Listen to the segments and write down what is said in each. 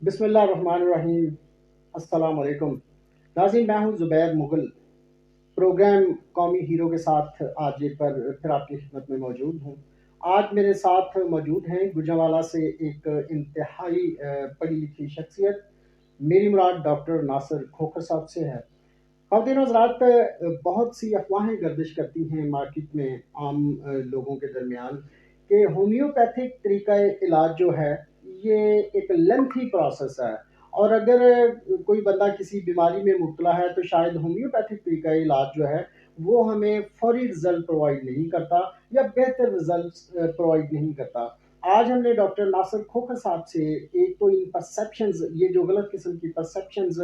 بسم اللہ الرحمن الرحیم۔ السلام علیکم ناظرین، میں ہوں زبیر مغل، پروگرام قومی ہیرو کے ساتھ آج ایک بار پھر آپ کی خدمت میں موجود ہوں۔ آج میرے ساتھ موجود ہیں گوجرانوالہ سے ایک انتہائی پڑھی لکھی شخصیت، میری مراد ڈاکٹر ناصر کھوکھر صاحب سے ہے۔ خواتین و حضرات، بہت سی افواہیں گردش کرتی ہیں مارکیٹ میں عام لوگوں کے درمیان کہ ہومیوپیتھک طریقہ علاج جو ہے یہ ایک لینتھی پروسیس ہے، اور اگر کوئی بندہ کسی بیماری میں مبتلا ہے تو شاید ہومیوپیتھک طریقہ علاج جو ہے وہ ہمیں فوری رزلٹ پرووائڈ نہیں کرتا یا بہتر رزلٹ پرووائڈ نہیں کرتا۔ آج ہم نے ڈاکٹر ناصر کھوکھر صاحب سے ایک تو ان پرسیپشنز، یہ جو غلط قسم کی پرسیپشنز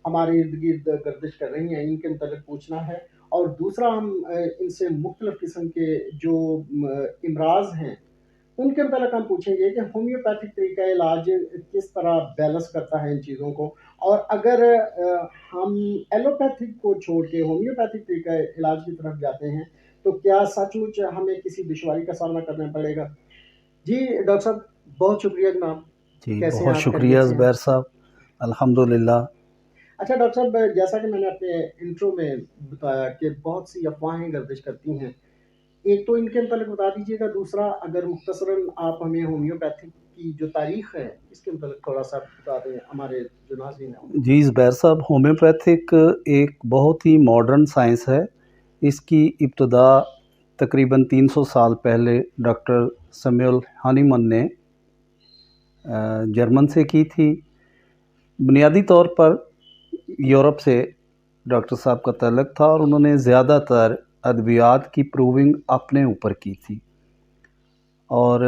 ہمارے ارد گرد گردش کر رہی ہیں، ان کے متعلق پوچھنا ہے، اور دوسرا ہم ان سے مختلف قسم کے جو امراض ہیں ان کے متعلق ہم پوچھیں گے کہ ہومیوپیتھک طریقہ علاج کس طرح بیلنس کرتا ہے ان چیزوں کو، اور اگر ہم ایلوپیتھک کو چھوڑ کے ہومیوپیتھک طریقہ علاج کی طرف جاتے ہیں تو کیا سچ مچ ہمیں کسی دشواری کا سامنا کرنا پڑے گا؟ جی ڈاکٹر صاحب، بہت شکریہ جناب۔ جی کیسے ہیں بہت آپ؟ شکریہ خیریت سے ہیں؟ زبیر صاحب، الحمدللہ۔ اچھا ڈاکٹر صاحب، جیسا کہ میں نے اپنے انٹرو میں بتایا کہ بہت سی افواہیں گردش کرتی ہیں، ایک تو ان کے متعلق بتا دیجیے گا، دوسرا اگر مختصراً آپ ہمیں ہومیوپیتھک کی جو تاریخ ہے اس کے متعلق تھوڑا سا بتا دیں ہمارے جو ناظرین ہیں ان کو۔ جی زبیر صاحب، ہومیوپیتھک ایک بہت ہی ماڈرن سائنس ہے۔ اس کی ابتدا تقریباً 300 سال پہلے ڈاکٹر سیموئل ہانیمن نے جرمن سے کی تھی۔ بنیادی طور پر یورپ سے ڈاکٹر صاحب کا تعلق تھا، اور انہوں نے زیادہ تر ادویات کی پروونگ اپنے اوپر کی تھی، اور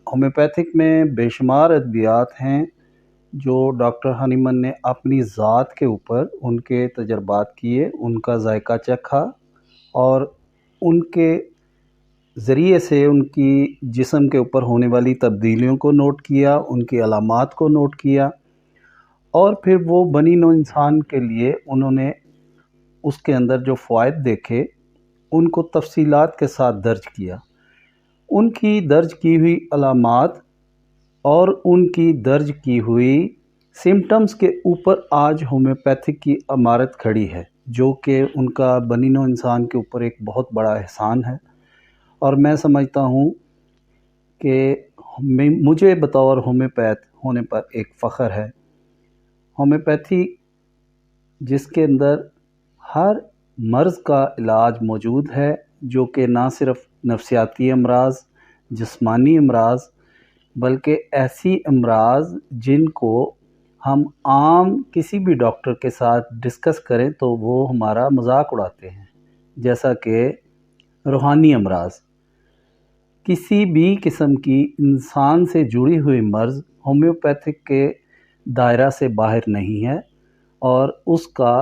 ہومیوپیتھک میں بے شمار ادویات ہیں جو ڈاکٹر ہانیمن نے اپنی ذات کے اوپر ان کے تجربات کیے، ان کا ذائقہ چکھا، اور ان کے ذریعے سے ان کی جسم کے اوپر ہونے والی تبدیلیوں کو نوٹ کیا، ان کی علامات کو نوٹ کیا، اور پھر وہ بنی نوع انسان کے لیے انہوں نے اس کے اندر جو فوائد دیکھے ان کو تفصیلات کے ساتھ درج کیا۔ ان کی درج کی ہوئی علامات اور ان کی درج کی ہوئی سمٹمز کے اوپر آج ہومیوپیتھک کی عمارت کھڑی ہے، جو کہ ان کا بنی نوع انسان کے اوپر ایک بہت بڑا احسان ہے۔ اور میں سمجھتا ہوں کہ مجھے بطور ہومیوپیتھ ہونے پر ایک فخر ہے۔ ہومیوپیتھی جس کے اندر ہر مرض کا علاج موجود ہے، جو کہ نہ صرف نفسیاتی امراض، جسمانی امراض، بلکہ ایسی امراض جن کو ہم عام کسی بھی ڈاکٹر کے ساتھ ڈسکس کریں تو وہ ہمارا مذاق اڑاتے ہیں، جیسا کہ روحانی امراض۔ کسی بھی قسم کی انسان سے جڑی ہوئی مرض ہومیوپیتھک کے دائرہ سے باہر نہیں ہے، اور اس کا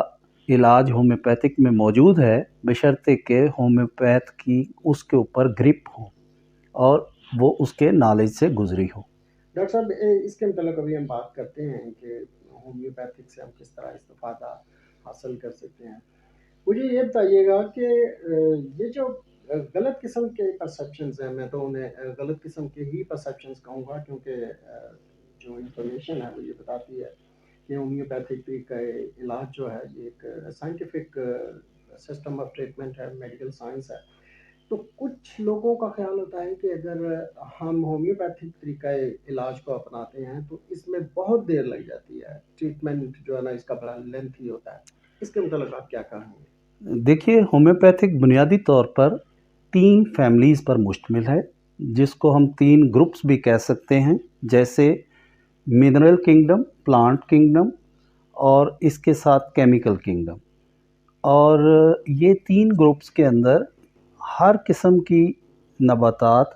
علاج ہومیوپیتھک میں موجود ہے، بشرطے کہ ہومیوپیتھ کی اس کے اوپر گرپ ہو اور وہ اس کے نالج سے گزری ہو۔ ڈاکٹر صاحب، اس کے متعلق ابھی ہم بات کرتے ہیں کہ ہومیوپیتھک سے ہم کس طرح استفادہ حاصل کر سکتے ہیں۔ مجھے یہ بتائیے گا کہ یہ جو غلط قسم کے پرسیپشنز ہیں، میں تو انہیں غلط قسم کے ہی پرسیپشنز کہوں گا، کیونکہ جو انفارمیشن ہے وہ یہ بتاتی ہے کہ ہومیوپیتھک طریقہ علاج جو ہے یہ ایک سائنٹیفک سسٹم آف ٹریٹمنٹ ہے، میڈیکل سائنس ہے۔ تو کچھ لوگوں کا خیال ہوتا ہے کہ اگر ہم ہومیوپیتھک طریقہ علاج کو اپناتے ہیں تو اس میں بہت دیر لگ جاتی ہے، ٹریٹمنٹ جو ہے نا اس کا بڑا لینتھی ہوتا ہے۔ اس کے متعلق آپ کیا کہیں گے؟ دیکھیے، ہومیوپیتھک بنیادی طور پر 3 فیملیز پر مشتمل ہے، جس کو ہم 3 گروپس بھی کہہ سکتے ہیں، جیسے منرل کنگڈم، پلانٹ کنگڈم، اور اس کے ساتھ کیمیکل کنگڈم۔ اور یہ 3 گروپس کے اندر ہر قسم کی نباتات،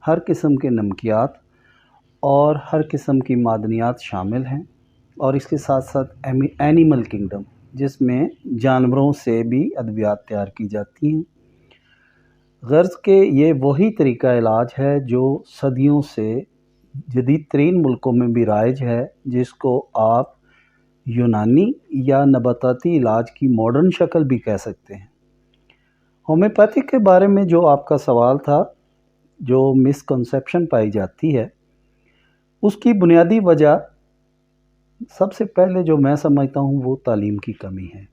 ہر قسم کے نمکیات اور ہر قسم کی معدنیات شامل ہیں، اور اس کے ساتھ ساتھ اینیمل کنگڈم، جس میں جانوروں سے بھی ادویات تیار کی جاتی ہیں۔ غرض کہ یہ وہی طریقہ علاج ہے جو صدیوں سے جدید ترین ملکوں میں بھی رائج ہے، جس کو آپ یونانی یا نباتاتی علاج کی ماڈرن شکل بھی کہہ سکتے ہیں۔ ہومیوپیتھک کے بارے میں جو آپ کا سوال تھا، جو مسکنسیپشن پائی جاتی ہے، اس کی بنیادی وجہ سب سے پہلے جو میں سمجھتا ہوں وہ تعلیم کی کمی ہے،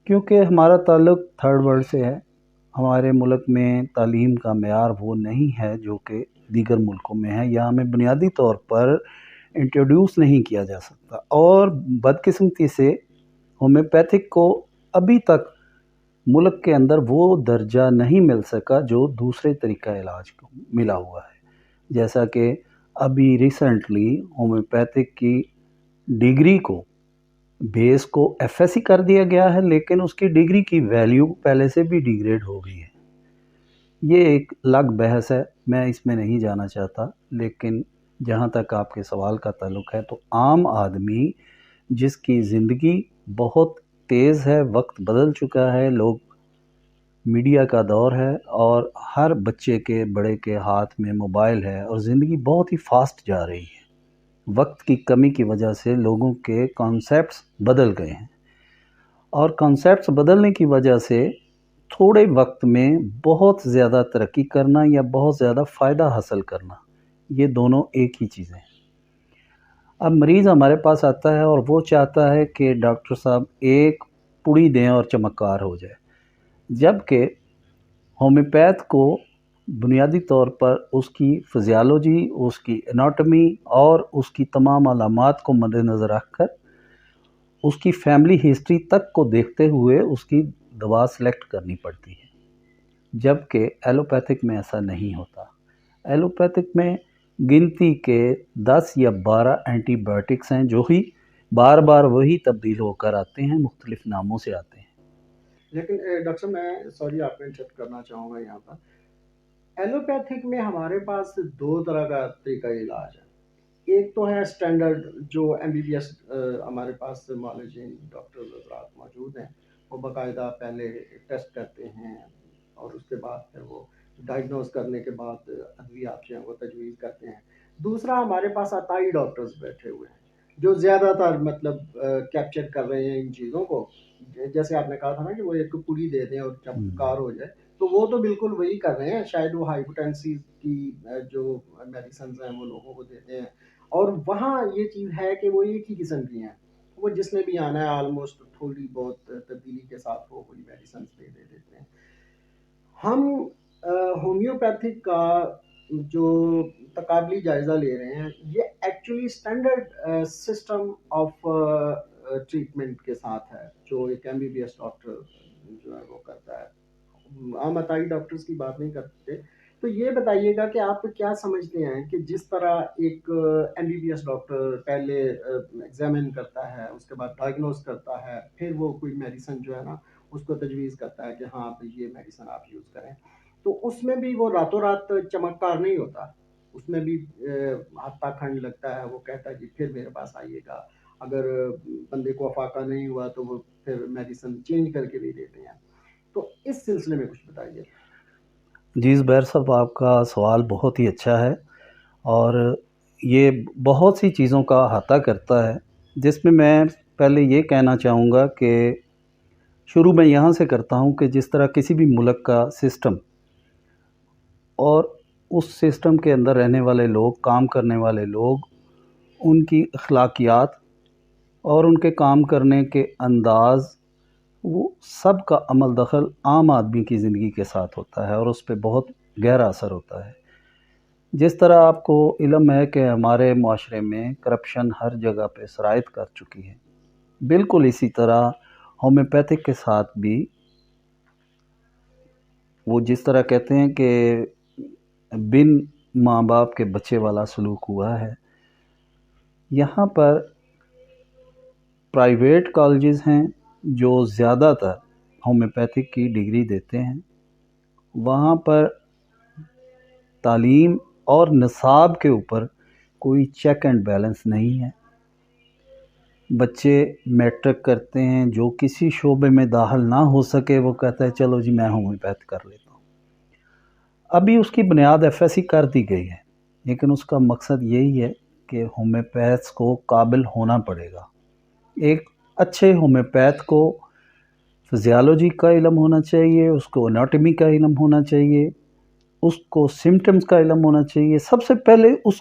کیونکہ ہمارا تعلق تھرڈ ورلڈ سے ہے۔ ہمارے ملک میں تعلیم کا معیار وہ نہیں ہے جو کہ دیگر ملکوں میں ہے، یا ہمیں بنیادی طور پر انٹروڈیوس نہیں کیا جا سکتا، اور بدقسمتی سے ہومیوپیتھک کو ابھی تک ملک کے اندر وہ درجہ نہیں مل سکا جو دوسرے طریقہ علاج کو ملا ہوا ہے۔ جیسا کہ ابھی ریسنٹلی ہومیوپیتھک کی ڈگری کو بیس کو ایف ایس سی کر دیا گیا ہے، لیکن اس کی ڈگری کی ویلیو پہلے سے بھی ڈیگریڈ ہو گئی ہے۔ یہ ایک الگ بحث ہے، میں اس میں نہیں جانا چاہتا، لیکن جہاں تک آپ کے سوال کا تعلق ہے تو عام آدمی جس کی زندگی بہت تیز ہے، وقت بدل چکا ہے، لوگ میڈیا کا دور ہے، اور ہر بچے کے بڑے کے ہاتھ میں موبائل ہے، اور زندگی بہت ہی فاسٹ جا رہی ہے۔ وقت کی کمی کی وجہ سے لوگوں کے کانسیپٹس بدل گئے ہیں، اور کانسیپٹس بدلنے کی وجہ سے تھوڑے وقت میں بہت زیادہ ترقی کرنا یا بہت زیادہ فائدہ حاصل کرنا، یہ دونوں ایک ہی چیزیں ہیں۔ اب مریض ہمارے پاس آتا ہے اور وہ چاہتا ہے کہ ڈاکٹر صاحب ایک پڑی دیں اور چمکار ہو جائے، جبکہ ہومیوپیتھ کو بنیادی طور پر اس کی فزیالوجی، اس کی اناٹمی اور اس کی تمام علامات کو مد نظر رکھ کر اس کی فیملی ہسٹری تک کو دیکھتے ہوئے اس کی دوا سلیکٹ کرنی پڑتی ہے، جبکہ ایلوپیتھک میں ایسا نہیں ہوتا۔ ایلوپیتھک میں گنتی کے 10 یا 12 اینٹی بائیوٹکس ہیں جو ہی بار بار وہی تبدیل ہو کر آتے ہیں، مختلف ناموں سے آتے ہیں۔ لیکن ڈاکٹر صاحب میں سوری آپ کو انٹرپٹ کرنا چاہوں گا یہاں پر، ایلوپیتھک میں ہمارے پاس دو طرح کا طریقہ علاج ہے۔ ایک تو ہے اسٹینڈرڈ جو ایم بی بی ایس ہمارے پاس معالجین ڈاکٹر حضرات موجود ہیں، وہ باقاعدہ پہلے ٹیسٹ کرتے ہیں اور اس کے بعد پھر وہ ڈائگنوز کرنے کے بعد ادویات جو ہیں وہ تجویز کرتے ہیں۔ دوسرا ہمارے پاس عطائی ڈاکٹرز بیٹھے ہوئے ہیں جو زیادہ تر مطلب کیپچر کر رہے ہیں ان چیزوں کو، جیسے آپ نے کہا تھا نا کہ وہ ایک پوری دے دیں اور چمکار ہو جائے، تو وہ تو بالکل وہی کر رہے ہیں۔ شاید وہ ہائپوٹینسی کی جو میڈیسنز ہیں وہ لوگوں کو دیتے ہیں، اور وہاں یہ چیز ہے کہ وہ ایک ہی قسم کی ہیں، وہ جس نے بھی آنا ہے آلموسٹ تھوڑی بہت تبدیلی کے ساتھ وہ وہی میڈیسنز دے دیتے ہیں۔ ہم ہومیوپیتھک کا جو تقابلی جائزہ لے رہے ہیں، یہ actually standard system of treatment کے ساتھ ہے جو ایک M B B S doctor جو ہے وہ کرتا ہے۔ عام عطائی ڈاکٹرز کی بات نہیں کرتے۔ تو یہ بتائیے گا کہ آپ کیا سمجھتے ہیں کہ جس طرح ایک M B B S doctor پہلے ایگزامن کرتا ہے، اس کے بعد ڈائگنوز کرتا ہے، پھر وہ کوئی میڈیسن جو ہے نا اس کو تجویز کرتا ہے کہ ہاں یہ میڈیسن آپ یوز کریں، تو اس میں بھی وہ راتوں رات چمکار نہیں ہوتا، اس میں بھی ہفتہ کھنڈ لگتا ہے۔ وہ کہتا ہے کہ پھر میرے پاس آئیے گا، اگر بندے کو افاقہ نہیں ہوا تو وہ پھر میڈیسن چینج کر کے بھی دیتے ہیں۔ تو اس سلسلے میں کچھ بتائیے۔ جی زبیر صاحب، آپ کا سوال بہت ہی اچھا ہے، اور یہ بہت سی چیزوں کا احاطہ کرتا ہے، جس میں پہلے یہ کہنا چاہوں گا کہ شروع میں یہاں سے کرتا ہوں کہ جس طرح کسی بھی ملک کا سسٹم اور اس سسٹم کے اندر رہنے والے لوگ، کام کرنے والے لوگ، ان کی اخلاقیات اور ان کے کام کرنے کے انداز، وہ سب کا عمل دخل عام آدمی کی زندگی کے ساتھ ہوتا ہے اور اس پہ بہت گہرا اثر ہوتا ہے۔ جس طرح آپ کو علم ہے کہ ہمارے معاشرے میں کرپشن ہر جگہ پہ سرایت کر چکی ہے، بالکل اسی طرح ہومیوپیتھک کے ساتھ بھی وہ جس طرح کہتے ہیں کہ بن ماں باپ کے بچے والا سلوک ہوا ہے۔ یہاں پر پرائیویٹ کالجز ہیں جو زیادہ تر ہومیوپیتھک کی ڈگری دیتے ہیں، وہاں پر تعلیم اور نصاب کے اوپر کوئی چیک اینڈ بیلنس نہیں ہے۔ بچے میٹرک کرتے ہیں، جو کسی شعبے میں داخل نہ ہو سکے وہ کہتا ہے چلو جی میں ہومیوپیتھ کر لیتا ہوں۔ ابھی اس کی بنیاد ایف ایس سی کر دی گئی ہے، لیکن اس کا مقصد یہی ہے کہ ہومیوپیتھس کو قابل ہونا پڑے گا۔ ایک اچھے ہومیوپیتھ کو فزیالوجی کا علم ہونا چاہیے، اس کو اناٹمی کا علم ہونا چاہیے، اس کو سمٹمز کا علم ہونا چاہیے، سب سے پہلے اس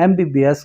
MBBS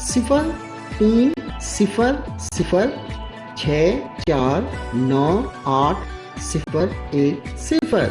0300649801।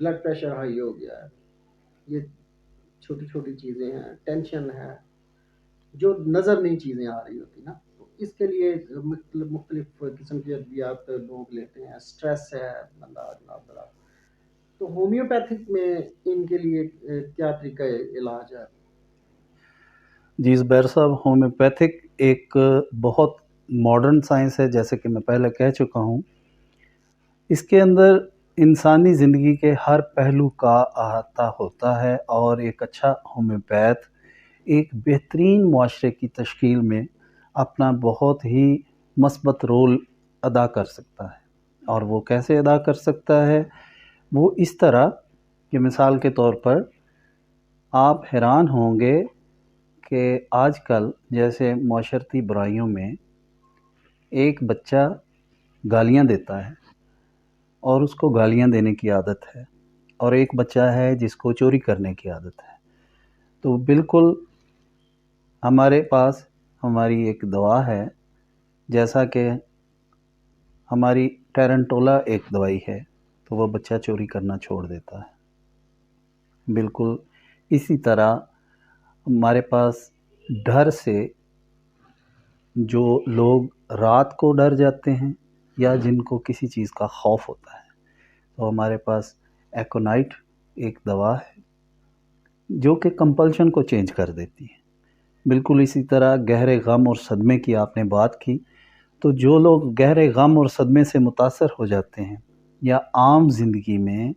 بلڈ پریشر ہائی ہو گیا ہے، یہ چھوٹی چھوٹی چیزیں ہیں، ٹینشن ہے، جو نظر نہیں چیزیں آ رہی ہوتی نا، تو اس کے لیے مختلف قسم کی ادویات لوگ لیتے ہیں. اسٹریس ہے بندہ جناب بڑا، تو ہومیوپیتھک میں ان کے لیے کیا طریقہ علاج ہے؟ جی زبیر صاحب، ہومیوپیتھک ایک بہت ماڈرن سائنس ہے، جیسے کہ میں پہلے کہہ چکا ہوں. اس کے اندر انسانی زندگی کے ہر پہلو کا احاطہ ہوتا ہے، اور ایک اچھا ہومیوپیتھ ایک بہترین معاشرے کی تشکیل میں اپنا بہت ہی مثبت رول ادا کر سکتا ہے. اور وہ کیسے ادا کر سکتا ہے؟ وہ اس طرح کہ مثال کے طور پر آپ حیران ہوں گے کہ آج کل جیسے معاشرتی برائیوں میں ایک بچہ گالیاں دیتا ہے اور اس کو گالیاں دینے کی عادت ہے، اور ایک بچہ ہے جس کو چوری کرنے کی عادت ہے. تو بالکل ہمارے پاس ہماری ایک دوا ہے، جیسا کہ ہماری ٹیرنٹولا ایک دوائی ہے، تو وہ بچہ چوری کرنا چھوڑ دیتا ہے. بالکل اسی طرح ہمارے پاس ڈر سے جو لوگ رات کو ڈر جاتے ہیں یا جن کو کسی چیز کا خوف ہوتا ہے، تو ہمارے پاس ایکونائٹ ایک دوا ہے جو کہ کمپلشن کو چینج کر دیتی ہے. بالکل اسی طرح گہرے غم اور صدمے کی آپ نے بات کی، تو جو لوگ گہرے غم اور صدمے سے متاثر ہو جاتے ہیں یا عام زندگی میں،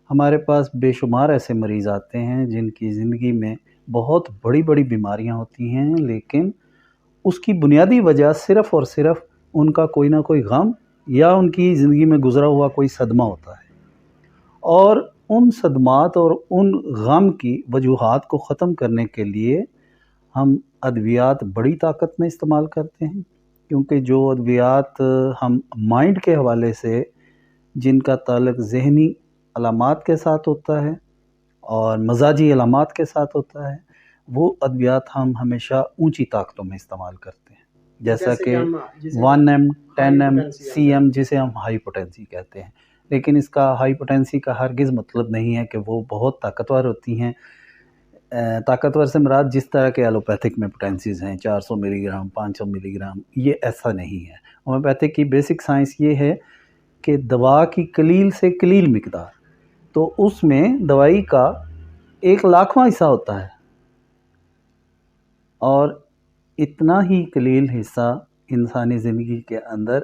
ہمارے پاس بے شمار ایسے مریض آتے ہیں جن کی زندگی میں بہت بڑی بڑی بیماریاں ہوتی ہیں، لیکن اس کی بنیادی وجہ صرف اور صرف ان کا کوئی نہ کوئی غم یا ان کی زندگی میں گزرا ہوا کوئی صدمہ ہوتا ہے. اور ان صدمات اور ان غم کی وجوہات کو ختم کرنے کے لیے ہم ادویات بڑی طاقت میں استعمال کرتے ہیں، کیونکہ جو ادویات ہم مائنڈ کے حوالے سے جن کا تعلق ذہنی علامات کے ساتھ ہوتا ہے اور مزاجی علامات کے ساتھ ہوتا ہے، وہ ادویات ہم ہمیشہ اونچی طاقتوں میں استعمال کرتے ہیں، جیسا جیسے کہ ہم جسے 1 ہائی 10 پوٹینسی ہم cm کہتے جسے ہم ہائی پوٹینسی کہتے ہیں. لیکن اس کا ہائی پوٹینسی کا ہرگز مطلب نہیں ہے کہ وہ بہت طاقتور ہوتی ہیں. طاقتور سے مراد جس طرح کے ایلوپیتھک میں پوٹینسیز ہیں 400 ملی گرام 500 ملی گرام، یہ ایسا نہیں ہے. ہومیوپیتھک کی بیسک سائنس یہ ہے کہ دوا کی قلیل سے قلیل مقدار، تو اس میں دوائی کا 1,00,000واں حصہ ہوتا ہے، اور اتنا ہی قلیل حصہ انسانی زندگی کے اندر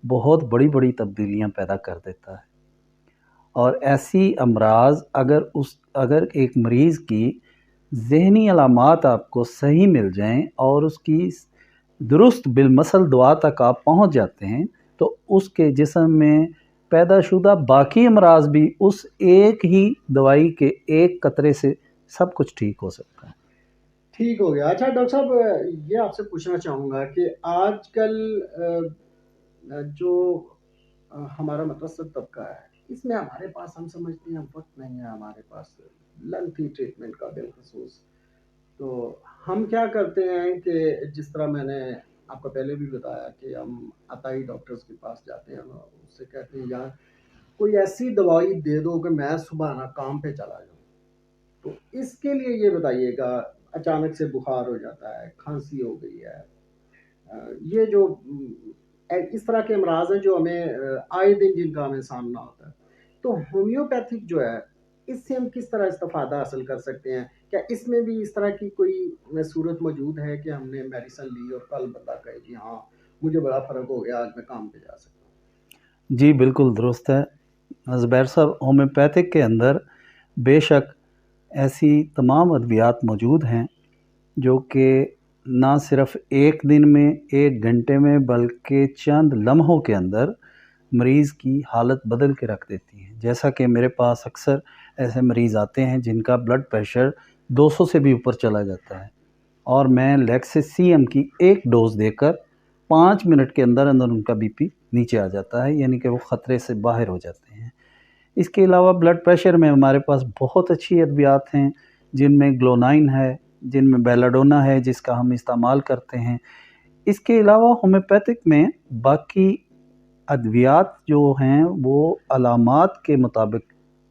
بہت بڑی بڑی تبدیلیاں پیدا کر دیتا ہے. اور ایسی امراض اگر ایک مریض کی ذہنی علامات آپ کو صحیح مل جائیں اور اس کی درست بالمثل دعا تک آپ پہنچ جاتے ہیں، تو اس کے جسم میں پیدا شدہ باقی امراض بھی اس ایک ہی دوائی کے ایک قطرے سے سب کچھ ٹھیک ہو سکتا ہے. ٹھیک ہو گیا. اچھا ڈاکٹر صاحب، یہ آپ سے پوچھنا چاہوں گا کہ آج کل جو ہمارا متوسط طبقہ ہے، اس میں ہمارے پاس، ہم سمجھتے ہیں وقت نہیں ہے ہمارے پاس لنتھی ٹریٹمنٹ کا بالخصوص. تو ہم کیا کرتے ہیں کہ جس طرح میں نے آپ کو پہلے بھی بتایا کہ ہم عطائی ڈاکٹرز کے پاس جاتے ہیں، اس سے کہتے ہیں یار کوئی ایسی دوائی دے دو کہ میں صبح نہ کام پہ چلا جاؤں. تو اس کے لیے یہ بتائیے گا، اچانک سے بخار ہو جاتا ہے، کھانسی ہو گئی ہے، یہ جو اس طرح کے امراض ہیں جو ہمیں آئے دن جن کا ہمیں سامنا ہوتا ہے، تو ہومیوپیتھک جو ہے اس سے ہم کس طرح استفادہ حاصل کر سکتے ہیں؟ کیا اس میں بھی اس طرح کی کوئی صورت موجود ہے کہ ہم نے میڈیسن لی اور کل بندہ کہے جی ہاں مجھے بڑا فرق ہو گیا، آج میں کام پہ جا سکتا ہوں؟ جی بالکل درست ہے زبیر صاحب. ہومیوپیتھک کے اندر بے شک ایسی تمام ادویات موجود ہیں جو کہ نہ صرف ایک دن میں، ایک گھنٹے میں، بلکہ چند لمحوں کے اندر مریض کی حالت بدل کے رکھ دیتی ہیں. جیسا کہ میرے پاس اکثر ایسے مریض آتے ہیں جن کا بلڈ پریشر 200 سے بھی اوپر چلا جاتا ہے، اور میں لیکسس CM کی ایک ڈوز دے کر 5 منٹ کے اندر اندر ان کا بی پی نیچے آ جاتا ہے، یعنی کہ وہ خطرے سے باہر ہو جاتے ہیں. اس کے علاوہ بلڈ پریشر میں ہمارے پاس بہت اچھی ادویات ہیں، جن میں گلونائن ہے، جن میں بیلاڈونا ہے جس کا ہم استعمال کرتے ہیں. اس کے علاوہ ہومیوپیتھک میں باقی ادویات جو ہیں وہ علامات کے مطابق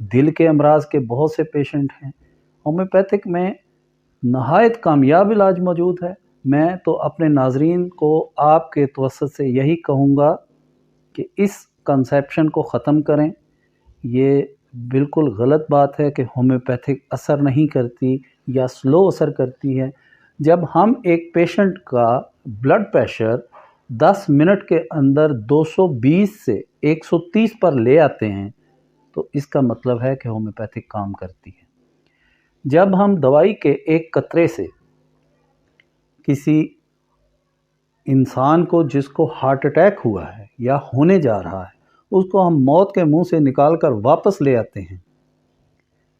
دل کے امراض کے بہت سے پیشنٹ ہیں۔ ہومیوپیتھک میں نہایت کامیاب علاج موجود ہے۔ میں تو اپنے ناظرین کو آپ کے توسط سے یہی کہوں گا کہ اس کنسیپشن کو ختم کریں۔ یہ بالکل غلط بات ہے کہ ہومیوپیتھک اثر نہیں کرتی یا سلو اثر کرتی ہے۔ جب ہم ایک پیشنٹ کا بلڈ پریشر 10 منٹ کے اندر 220 سے 130 پر لے آتے ہیں تو اس کا مطلب ہے کہ ہومیوپیتھک کام کرتی ہے۔ جب ہم دوائی کے ایک قطرے سے کسی انسان کو جس کو ہارٹ اٹیک ہوا ہے یا ہونے جا رہا ہے اس کو ہم موت کے منہ سے نکال کر واپس لے آتے ہیں،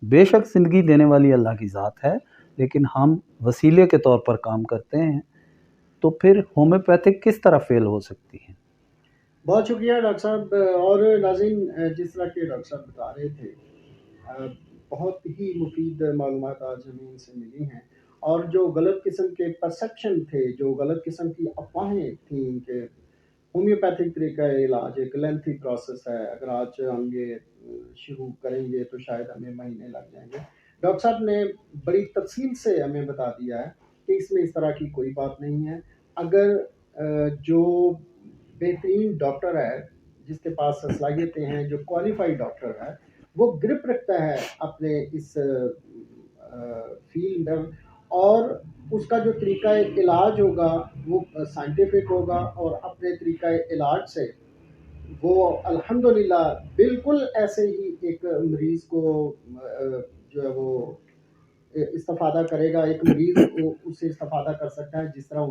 بے شک زندگی دینے والی اللہ کی ذات ہے لیکن ہم وسیلے کے طور پر کام کرتے ہیں، تو پھر ہومیوپیتھک کس طرح فیل ہو سکتی ہے؟ بہت شکریہ ڈاکٹر صاحب۔ اور ناظرین، جس طرح کے ڈاکٹر صاحب بتا رہے تھے، بہت ہی مفید معلومات آج ہمیں ان سے ملی ہیں، اور جو غلط قسم کے پرسیپشن تھے، جو غلط قسم کی افواہیں تھیں کہ ہومیوپیتھک طریقہ علاج ایک لینتھی پروسیس ہے، اگر آج ہم یہ شروع کریں گے تو شاید ہمیں مہینے لگ جائیں گے، ڈاکٹر صاحب نے بڑی تفصیل سے ہمیں بتا دیا ہے کہ اس میں اس طرح کی کوئی بات نہیں ہے۔ اگر جو بہترین ڈاکٹر ہے، جس کے پاس صلاحیتیں ہیں، جو کوالیفائڈ ڈاکٹر ہے، وہ گرپ رکھتا ہے اپنے اس فیلڈ میں، اور اس کا جو طریقہ علاج ہوگا وہ سائنٹیفک ہوگا، اور اپنے طریقہ علاج سے وہ الحمدللہ بالکل ایسے ہی ایک مریض کو جو ہے وہ استفادہ کرے گا، ایک مریض اس سے استفادہ کر سکتا ہے جس طرح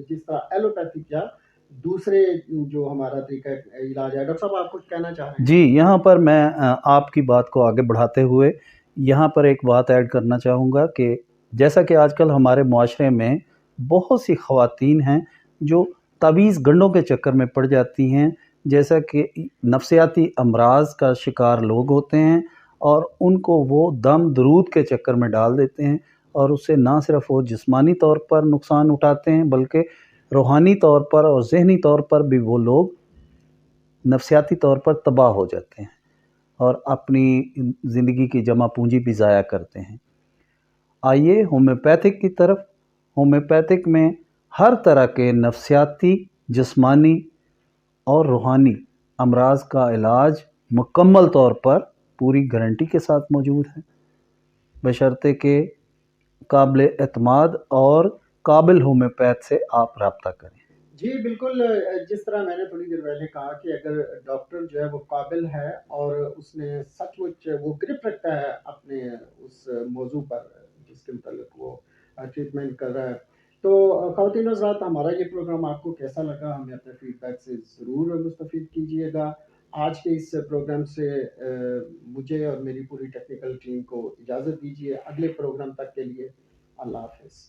جس طرح ایلوپیتھک یا دوسرے جو ہمارا طریقہ علاج ہے۔ ڈاکٹر صاحب، آپ کچھ کہنا چاہ رہے ہیں؟ جی، یہاں پر میں آپ کی بات کو آگے بڑھاتے ہوئے یہاں پر ایک بات ایڈ کرنا چاہوں گا کہ جیسا کہ آج کل ہمارے معاشرے میں بہت سی خواتین ہیں جو تعویذ گنڈوں کے چکر میں پڑ جاتی ہیں، جیسا کہ نفسیاتی امراض کا شکار لوگ ہوتے ہیں اور ان کو وہ دم درود کے چکر میں ڈال دیتے ہیں، اور اس سے نہ صرف وہ جسمانی طور پر نقصان اٹھاتے ہیں بلکہ روحانی طور پر اور ذہنی طور پر بھی وہ لوگ نفسیاتی طور پر تباہ ہو جاتے ہیں اور اپنی زندگی کی جمع پونجی بھی ضائع کرتے ہیں۔ آئیے ہومیوپیتھک کی طرف۔ ہومیوپیتھک میں ہر طرح کے نفسیاتی، جسمانی اور روحانی امراض کا علاج مکمل طور پر پوری گارنٹی کے ساتھ موجود ہے، بشرطے کہ قابل اعتماد اور قابل ہومیوپیتھ سے آپ رابطہ کریں۔ جی بالکل، جس طرح میں نے تھوڑی دیر پہلے کہا کہ اگر ڈاکٹر جو ہے وہ قابل ہے اور اس نے سچ مچ وہ گرپ رکھتا ہے اپنے اس موضوع پر جس کے متعلق وہ ٹریٹمنٹ کر رہا ہے، تو خواتین حضرات، ہمارا یہ پروگرام آپ کو کیسا لگا ہمیں اپنے فیڈ بیک سے ضرور مستفید کیجیے گا۔ آج کے اس پروگرام سے مجھے اور میری پوری ٹیکنیکل ٹیم کو اجازت دیجیے۔ اگلے پروگرام تک کے لیے اللہ حافظ۔